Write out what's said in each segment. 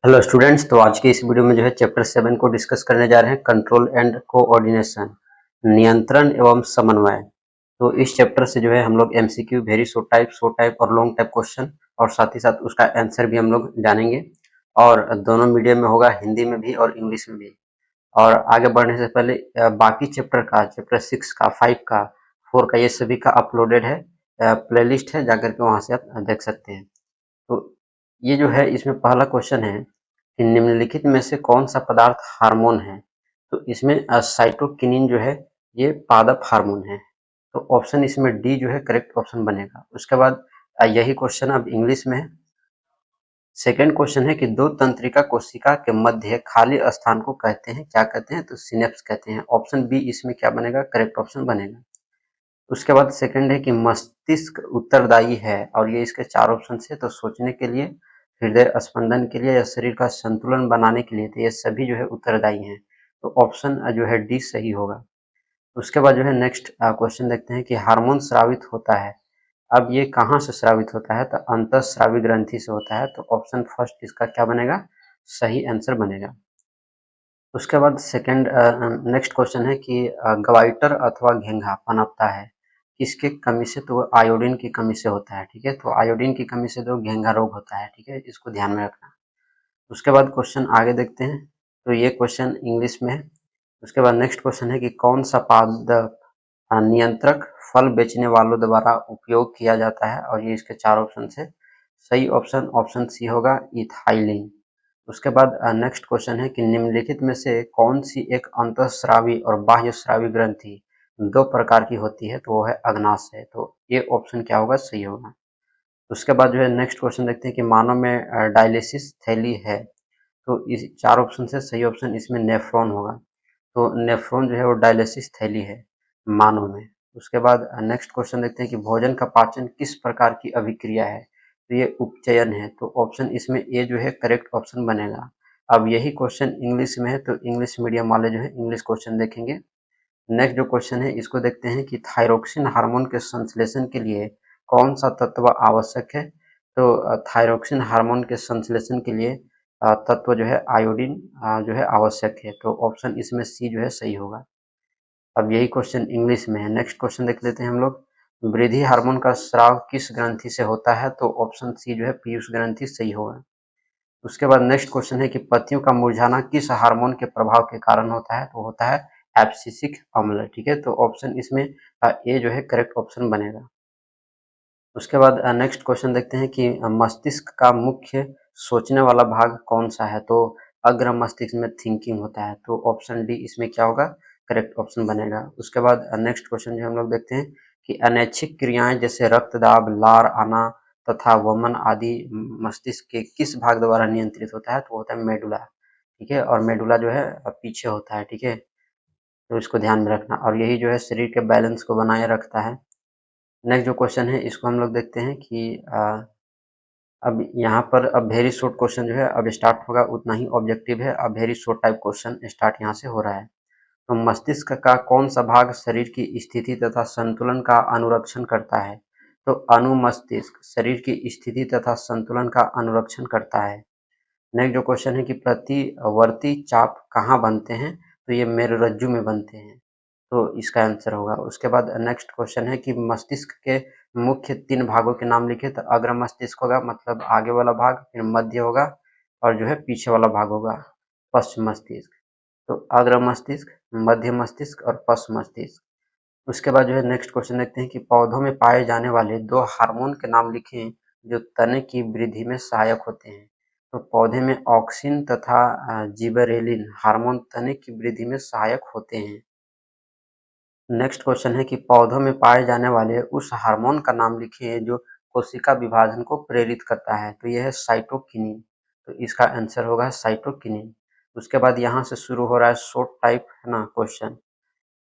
Hello students, तो आज की इस वीडियो में जो है चैप्टर 7 को डिस्कस करने जा रहे हैं, कंट्रोल एंड कोऑर्डिनेशन, नियंत्रण एवं समन्वय। तो इस चैप्टर से जो है हम लोग एमसीक्यू, वेरी शॉर्ट टाइप और लॉन्ग टाइप क्वेश्चन और साथ ही साथ उसका आंसर भी हम लोग जानेंगे। और दोनों मीडियम में होगा, हिंदी में भी और इंग्लिश में भी। और आगे बढ़ने से पहले बाकी चैप्टर का, चैप्टर 6 का, 5 का, 4 का, ये सभी का अपलोडेड है, प्लेलिस्ट है, जाकर के वहाँ से आप देख सकते हैं। तो ये जो है, इसमें पहला क्वेश्चन है कि निम्नलिखित में से कौन सा पदार्थ हार्मोन है। तो इसमें साइटोकिनिन जो है ये पादप हार्मोन है। तो ऑप्शन इसमें डी जो है करेक्ट ऑप्शन बनेगा। उसके बाद यही क्वेश्चन अब इंग्लिश में है। सेकेंड क्वेश्चन है कि दो तंत्रिका कोशिका के मध्य खाली स्थान को कहते हैं, क्या कहते हैं? तो सिनेप्स कहते हैं। ऑप्शन बी इसमें क्या बनेगा? करेक्ट ऑप्शन बनेगा। उसके बाद सेकंड है कि मस्तिष्क उत्तरदायी है, और ये इसके 4 ऑप्शन है। तो सोचने के लिए, हृदय स्पंदन के लिए या शरीर का संतुलन बनाने के लिए, तो ये सभी जो है उत्तरदायी हैं। तो ऑप्शन जो है डी सही होगा। उसके बाद जो है नेक्स्ट क्वेश्चन देखते हैं कि हार्मोन स्रावित होता है। अब ये कहाँ से स्रावित होता है? तो अंतःस्रावी ग्रंथि से होता है। तो ऑप्शन फर्स्ट इसका क्या बनेगा? सही आंसर बनेगा। उसके बाद सेकंड नेक्स्ट क्वेश्चन है कि ग्वाइटर अथवा घेंघा पनपता है किसके कमी से? तो आयोडीन की कमी से होता है। ठीक है, तो आयोडीन की कमी से तो घेंघा रोग होता है। ठीक है, इसको ध्यान में रखना। उसके बाद क्वेश्चन आगे देखते हैं। तो ये क्वेश्चन इंग्लिश में है। उसके बाद नेक्स्ट क्वेश्चन है कि कौन सा पादप नियंत्रक फल बेचने वालों द्वारा उपयोग किया जाता है? और ये इसके 4 ऑप्शन है। सही ऑप्शन ऑप्शन सी होगा, इथाइलिन। उसके बाद नेक्स्ट क्वेश्चन है कि निम्नलिखित में से कौन सी एक अंतःस्रावी और बाह्यस्रावी ग्रंथि 2 प्रकार की होती है? तो वो है अग्नाशय। तो ये ऑप्शन क्या होगा? सही होगा। उसके बाद जो है नेक्स्ट क्वेश्चन देखते हैं कि मानव में डायलिसिस थैली है। तो इस 4 ऑप्शन से सही ऑप्शन इसमें नेफ्रॉन होगा। तो नेफ्रॉन जो है वो डायलिसिस थैली है मानव में। उसके बाद नेक्स्ट क्वेश्चन देखते हैं कि भोजन का पाचन किस प्रकार की अभिक्रिया है? तो ये उपचयन है। तो ऑप्शन इसमें ए जो है करेक्ट ऑप्शन बनेगा। अब यही क्वेश्चन इंग्लिश में है, तो इंग्लिश मीडियम वाले जो है इंग्लिश क्वेश्चन देखेंगे। नेक्स्ट जो क्वेश्चन है इसको देखते हैं कि थायरोक्सिन हार्मोन के संश्लेषण के लिए कौन सा तत्व आवश्यक है? तो थायरोक्सिन हार्मोन के संश्लेषण के लिए तत्व जो है आयोडीन जो है आवश्यक है। तो ऑप्शन इसमें सी जो है सही होगा। अब यही क्वेश्चन इंग्लिश में है। नेक्स्ट क्वेश्चन देख लेते हैं हम लोग। वृद्धि हार्मोन का स्राव किस ग्रंथि से होता है? तो ऑप्शन सी जो है पीयूष ग्रंथि सही होगा। उसके बाद नेक्स्ट क्वेश्चन है कि पत्तियों का मुरझाना किस हार्मोन के प्रभाव के कारण होता है? तो होता है एब्सिसिक अम्ल। ठीक है, तो ऑप्शन इसमें ए जो है करेक्ट ऑप्शन बनेगा। उसके बाद नेक्स्ट क्वेश्चन देखते हैं कि मस्तिष्क का मुख्य सोचने वाला भाग कौन सा है? तो अग्र मस्तिष्क में थिंकिंग होता है। तो ऑप्शन डी इसमें क्या होगा? करेक्ट ऑप्शन बनेगा। उसके बाद नेक्स्ट क्वेश्चन जो हम लोग देखते हैं कि अनैच्छिक क्रियाएं जैसे रक्तदाब, लार आना तथा वमन आदि मस्तिष्क के किस भाग द्वारा नियंत्रित होता है? तो होता है मेडुला। ठीक है, और मेडुला जो है पीछे होता है। ठीक है, तो इसको ध्यान में रखना। और यही जो है शरीर के बैलेंस को बनाए रखता है। नेक्स्ट जो क्वेश्चन है इसको हम लोग देखते हैं कि अब यहाँ पर अब वेरी शॉर्ट क्वेश्चन जो है अब स्टार्ट होगा, उतना ही ऑब्जेक्टिव है। अब very short type question start यहाँ से हो रहा है। तो मस्तिष्क का कौन सा भाग शरीर की स्थिति तथा संतुलन का अनुरक्षण करता है? तो अनुमस्तिष्क शरीर की स्थिति तथा संतुलन का अनुरक्षण करता है। नेक्स्ट जो क्वेश्चन है कि प्रतिवर्ती चाप कहाँ बनते हैं? तो ये मेरुरज्जु में बनते हैं। तो इसका आंसर होगा। उसके बाद नेक्स्ट क्वेश्चन है कि मस्तिष्क के मुख्य 3 भागों के नाम लिखे। तो अग्र मस्तिष्क होगा, मतलब आगे वाला भाग, फिर मध्य होगा और जो है पीछे वाला भाग होगा पश्च मस्तिष्क। तो अग्र मस्तिष्क, मध्य मस्तिष्क और पश्च मस्तिष्क। उसके बाद जो है नेक्स्ट क्वेश्चन देखते हैं कि पौधों में पाए जाने वाले 2 हार्मोन के नाम लिखें जो तने की वृद्धि में सहायक होते हैं। तो पौधे में ऑक्सिन तथा जिबरेलिन हार्मोन तने की वृद्धि में सहायक होते हैं। नेक्स्ट क्वेश्चन है कि पौधों में पाए जाने वाले उस हार्मोन का नाम लिखिए जो कोशिका विभाजन को प्रेरित करता है। तो यह है साइटोकिनिन। तो इसका आंसर होगा साइटोकिनिन। उसके बाद यहाँ से शुरू हो रहा है शॉर्ट टाइप, है ना, क्वेश्चन।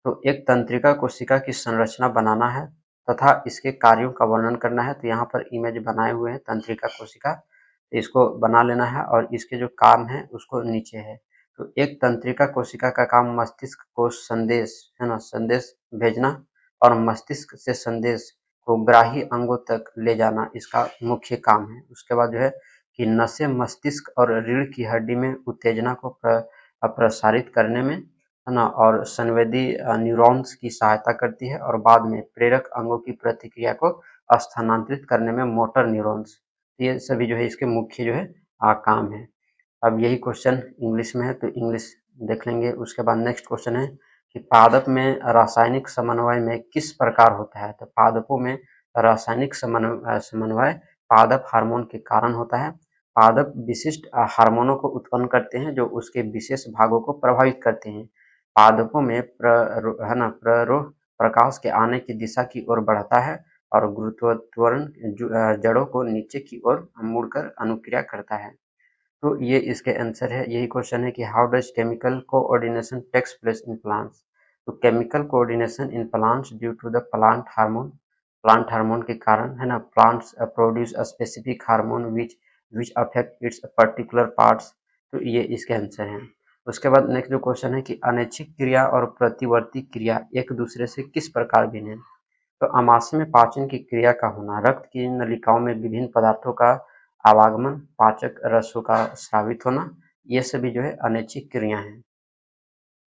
तो एक तंत्रिका कोशिका की संरचना बनाना है तथा इसके कार्यों का वर्णन करना है। तो यहाँ पर इमेज बनाए हुए हैं तंत्रिका कोशिका, तो इसको बना लेना है और इसके जो काम है उसको नीचे है। तो एक तंत्रिका कोशिका का काम मस्तिष्क को संदेश, है ना, संदेश भेजना और मस्तिष्क से संदेश को ग्राही अंगों तक ले जाना इसका मुख्य काम है। उसके बाद जो है कि नसें मस्तिष्क और रीढ़ की हड्डी में उत्तेजना को प्रसारित करने में, है ना, और संवेदी न्यूरॉन्स की सहायता करती है, और बाद में प्रेरक अंगों की प्रतिक्रिया को स्थानांतरित करने में मोटर न्यूरॉन्स। ये सभी जो है इसके मुख्य जो है काम है। अब यही क्वेश्चन इंग्लिश में है, तो इंग्लिश देख लेंगे। उसके बाद नेक्स्ट क्वेश्चन है कि पादप में रासायनिक समन्वय में किस प्रकार होता है। तो पादपों में रासायनिक समन्वय पादप हार्मोन के कारण होता है। पादप विशिष्ट हार्मोनों को उत्पन्न करते हैं जो उसके विशेष भागों को प्रभावित करते हैं। पादपों में प्ररोह प्रकाश के आने की दिशा की ओर बढ़ता है और गुरुत्वाकर्षण जड़ों को नीचे की ओर मुड़कर अनुक्रिया करता है। तो ये इसके आंसर है। यही क्वेश्चन है कि how does chemical coordination takes place in plants. तो chemical coordination in plants due to the plant hormone के कारण, है ना। Plants produce a specific hormone which affect its particular parts. तो ये इसके आंसर हैं। उसके बाद नेक्स्ट जो क्वेश्चन है कि अनैच्छिक क्रिया और प्रतिवर्ती क्रिया एक दूसरे से किस प्रकार भिन्न है। तो आमाशय में पाचन की क्रिया का होना, रक्त की नलिकाओं में विभिन्न पदार्थों का आवागमन, पाचक रसों का स्रावित होना, ये सभी जो है अनैच्छिक क्रिया हैं।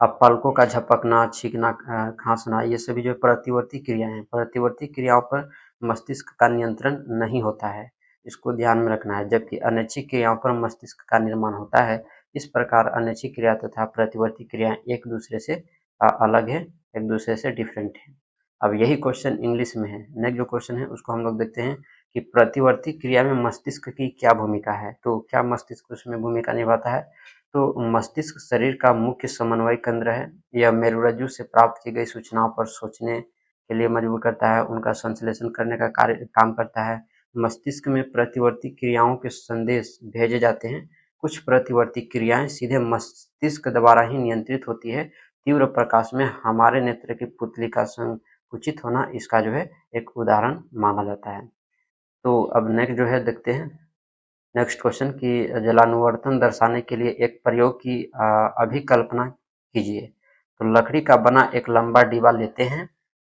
अब पलकों का झपकना, छींकना, खांसना, ये सभी जो प्रतिवर्ती क्रिया हैं। प्रतिवर्ती क्रियाओं पर मस्तिष्क का नियंत्रण नहीं होता है, इसको ध्यान में रखना है, जबकि अनैच्छिक क्रियाओं पर मस्तिष्क का निर्माण होता है। इस प्रकार अनैच्छिक क्रिया तथा प्रतिवर्ती क्रियाएं एक दूसरे से अलग है, एक दूसरे से डिफरेंट है। अब यही क्वेश्चन इंग्लिश में है। नेक्स्ट जो क्वेश्चन है उसको हम लोग देखते हैं कि प्रतिवर्ती क्रिया में मस्तिष्क की क्या भूमिका है। तो क्या मस्तिष्क उसमें भूमिका निभाता है। तो मस्तिष्क शरीर का मुख्य समन्वय केंद्र है। यह मेरुरज्जु से प्राप्त की गई सूचनाओं पर सोचने के लिए मजबूर करता है, उनका संश्लेषण करने का काम करता है। मस्तिष्क में प्रतिवर्ती क्रियाओं के संदेश भेजे जाते हैं। कुछ प्रतिवर्ती क्रियाएं सीधे मस्तिष्क द्वारा ही नियंत्रित होती है। तीव्र प्रकाश में हमारे नेत्र की पुतली का संकुचित होना इसका जो है एक उदाहरण माना जाता है। तो अब नेक्स्ट जो है देखते हैं नेक्स्ट क्वेश्चन कि जलानुवर्तन दर्शाने के लिए एक प्रयोग की अभिकल्पना कीजिए। तो लकड़ी का बना एक लंबा डिब्बा लेते हैं,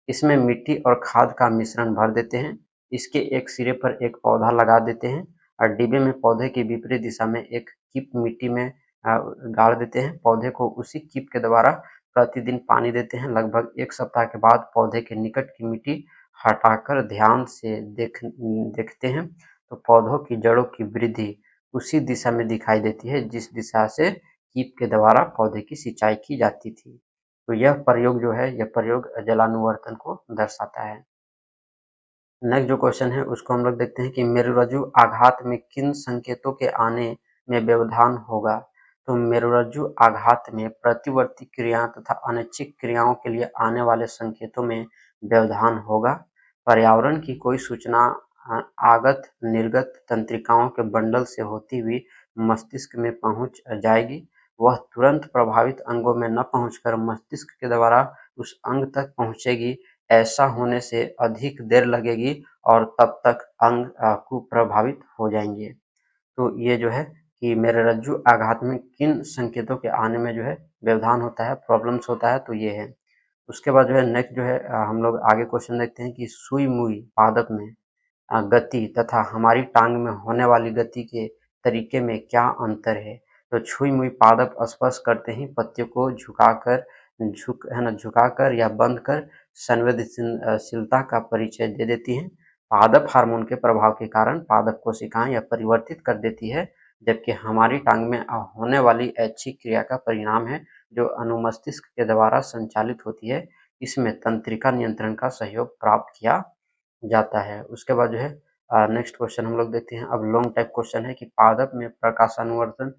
इसमें मिट्टी और खाद का मिश्रण भर देते हैं, इसके एक सिरे पर एक पौधा लगा देते हैं और डिब्बे में पौधे की विपरीत दिशा में एक कीप मिट्टी में गाड़ देते हैं। पौधे को उसी कीप के द्वारा प्रतिदिन पानी देते हैं। लगभग एक सप्ताह के बाद पौधे के निकट की मिट्टी हटाकर ध्यान से देखते हैं तो पौधों की जड़ों की वृद्धि उसी दिशा में दिखाई देती है जिस दिशा से कीप के द्वारा पौधे की सिंचाई की जाती थी। तो यह प्रयोग जो है, यह प्रयोग जलानुवर्तन को दर्शाता है। नेक्स्ट जो क्वेश्चन है उसको हम लोग देखते हैं कि मेरुरज्जु आघात में किन संकेतों के आने में व्यवधान होगा। तो मेरुरज्जु आघात में प्रतिवर्ती क्रिया तथा अनैच्छिक क्रियाओं के लिए आने वाले संकेतों में व्यवधान होगा। पर्यावरण की कोई सूचना आगत निर्गत तंत्रिकाओं के बंडल से होती हुई मस्तिष्क में पहुंच जाएगी। वह तुरंत प्रभावित अंगों में न पहुंचकर मस्तिष्क के द्वारा उस अंग तक पहुंचेगी। ऐसा होने से अधिक देर लगेगी और तब तक अंग कुप्रभावित हो जाएंगे। तो ये जो है कि मेरुरज्जु आघात में किन संकेतों के आने में जो है व्यवधान होता है, प्रॉब्लम्स होता है, तो ये है। उसके बाद जो है नेक्स्ट जो है हम लोग आगे क्वेश्चन देखते हैं कि सुई मुई पादप में गति तथा हमारी टांग में होने वाली गति के तरीके में क्या अंतर है। तो छुई मुई पादप स्पर्श करते ही पत्तियों को झुकाकर या बंद कर संवेदनशीलता का परिचय दे देती हैं। पादप हार्मोन के प्रभाव के कारण पादप कोशिकाएं यह परिवर्तित कर देती है, जबकि हमारी टांग में होने वाली ऐच्छिक क्रिया का परिणाम है जो अनुमस्तिष्क के द्वारा संचालित होती है। इसमें तंत्रिका नियंत्रण का सहयोग प्राप्त किया जाता है। उसके बाद जो है नेक्स्ट क्वेश्चन हम लोग देखते हैं। अब लॉन्ग टाइप क्वेश्चन है कि पादप में प्रकाशानुवर्तन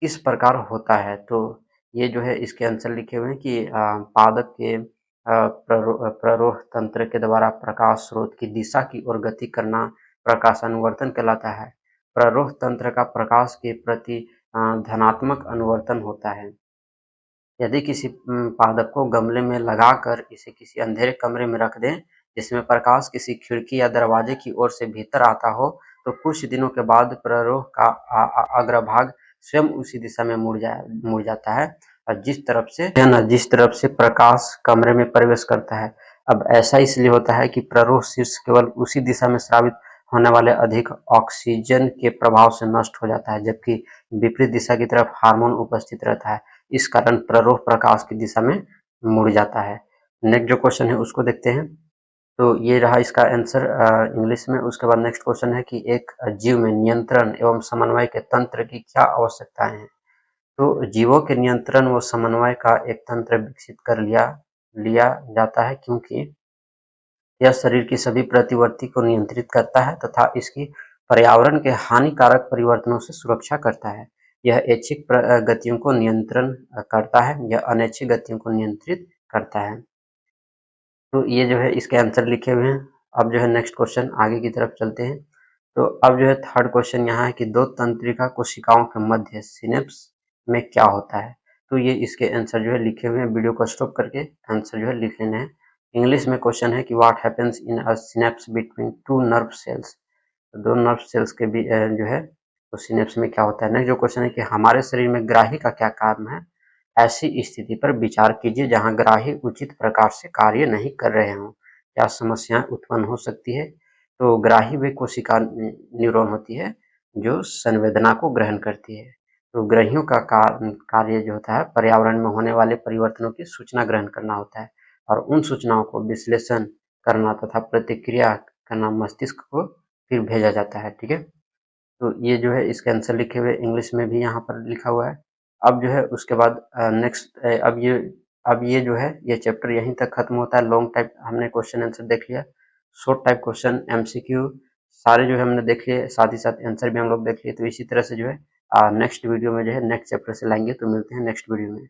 किस प्रकार होता है। तो ये जो है इसके आंसर लिखे हुए हैं कि पादप के प्ररोह तंत्र के द्वारा प्रकाश स्रोत की दिशा की ओर गति करना प्रकाशानुवर्तन कहलाता है। प्ररोह तंत्र का प्रकाश के प्रति धनात्मक अनुवर्तन होता है। यदि किसी पादप को गमले में लगाकर इसे किसी अंधेरे कमरे में रख दें जिसमें प्रकाश किसी खिड़की या दरवाजे की ओर से भीतर आता हो, तो कुछ दिनों के बाद प्ररोह का अग्रभाग स्वयं उसी दिशा में मुड़ जाता है और जिस तरफ से प्रकाश कमरे में प्रवेश करता है। अब ऐसा इसलिए होता है कि प्ररोह शीर्ष केवल उसी दिशा में स्रावित होने वाले अधिक ऑक्सीजन के प्रभाव से नष्ट हो जाता है, जबकि विपरीत दिशा की तरफ हार्मोन उपस्थित रहता है। इस कारण प्ररोह प्रकाश की दिशा में मुड़ जाता है। नेक्स्ट जो क्वेश्चन है उसको देखते हैं। तो ये रहा इसका आंसर इंग्लिश में। उसके बाद नेक्स्ट क्वेश्चन है कि एक जीव में नियंत्रण एवं समन्वय के तंत्र की क्या आवश्यकताएं हैं। तो जीवों के नियंत्रण व समन्वय का एक तंत्र विकसित कर लिया जाता है, क्योंकि यह शरीर की सभी प्रतिवर्ती को नियंत्रित करता है तथा इसकी पर्यावरण के हानिकारक परिवर्तनों से सुरक्षा करता है। यह ऐच्छिक गतियों को नियंत्रण करता है, यह अनैच्छिक गतियों को नियंत्रित करता है। तो ये जो है इसके आंसर लिखे हुए हैं। अब जो है नेक्स्ट क्वेश्चन आगे की तरफ चलते हैं। तो अब जो है थर्ड क्वेश्चन यहाँ है कि दो तंत्रिका कोशिकाओं के मध्य सिनेप्स में क्या होता है। तो ये इसके आंसर जो है लिखे हुए हैं। वीडियो को स्टॉप करके आंसर जो है लिख लेना है। इंग्लिश में क्वेश्चन है कि what happens in a synapse between two nerve cells. तो दो नर्व सेल्स के बीच जो है तो सिनेप्स में क्या होता है। नेक्स्ट जो क्वेश्चन है कि हमारे शरीर में ग्राही का क्या काम है। ऐसी स्थिति पर विचार कीजिए जहां ग्राही उचित प्रकार से कार्य नहीं कर रहे हों। क्या समस्याएं उत्पन्न हो सकती है। तो ग्राही वे कोशिका न्यूरॉन होती है जो संवेदना को ग्रहण करती है। तो ग्रहियों का कार्य जो होता है पर्यावरण में होने वाले परिवर्तनों की सूचना ग्रहण करना होता है और उन सूचनाओं को विश्लेषण करना तथा प्रतिक्रिया करना मस्तिष्क को फिर भेजा जाता है। ठीक है, तो ये जो है इसके आंसर लिखे हुए इंग्लिश में भी यहाँ पर लिखा हुआ है। अब जो है उसके बाद नेक्स्ट अब ये जो है ये चैप्टर यहीं तक खत्म होता है। लॉन्ग टाइप हमने क्वेश्चन आंसर देख लिया। शॉर्ट टाइप क्वेश्चन एमसीक्यू सारे जो है हमने देख लिए, साथ ही साथ आंसर भी हम लोग देख लिए। तो इसी तरह से जो है नेक्स्ट वीडियो में जो है नेक्स्ट चैप्टर से लाएंगे। तो मिलते हैं नेक्स्ट वीडियो में।